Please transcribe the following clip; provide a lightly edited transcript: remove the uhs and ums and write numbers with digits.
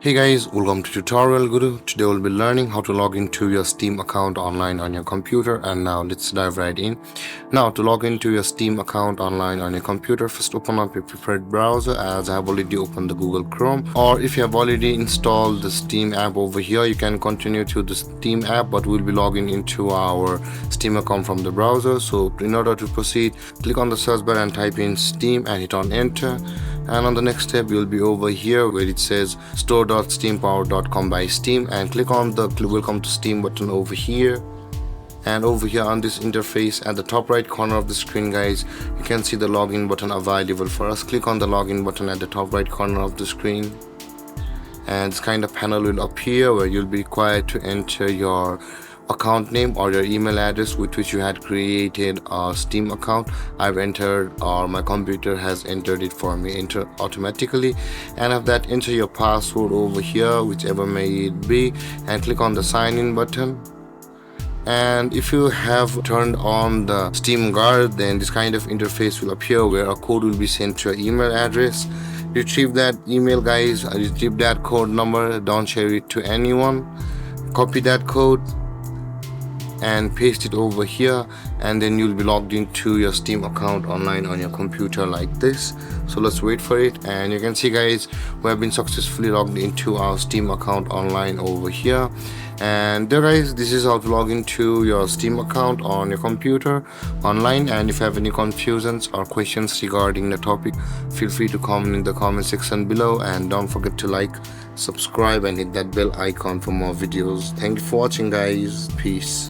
Hey guys, welcome to Tutorial Guru. Today we'll be learning how to log into your Steam account online on your computer, and now let's dive right in. Now to log into your Steam account online on your computer, first open up your preferred browser, as I have already opened the Google Chrome, or if you have already installed the Steam app over here, you can continue to the Steam app, but we'll be logging into our Steam account from the browser. So in order to proceed, click on the search bar and type in Steam and hit on enter. And on the next step, you'll be over here where it says store.steampower.com by Steam, and click on the welcome to Steam button over here. And over here on this interface at the top right corner of the screen, guys, you can see the login button available for us. Click on the login button at the top right corner of the screen, and this kind of panel will appear where you'll be required to enter your account name or your email address with which you had created a Steam account. I've entered, or my computer has entered it for me automatically. And after that, enter your password over here, whichever may it be, and click on the sign in button. And if you have turned on the Steam Guard, then this kind of interface will appear where a code will be sent to your email address. Retrieve that email, guys, retrieve that code number, don't share it to anyone. Copy that code and paste it over here, and then you'll be logged into your Steam account online on your computer like this. So let's wait for it. And you can see, guys, we have been successfully logged into our Steam account online over here. And there, guys, this is how to log into your Steam account on your computer online. And if you have any confusions or questions regarding the topic, feel free to comment in the comment section below, and don't forget to like, subscribe, and hit that bell icon for more videos. Thank you for watching, guys. Peace.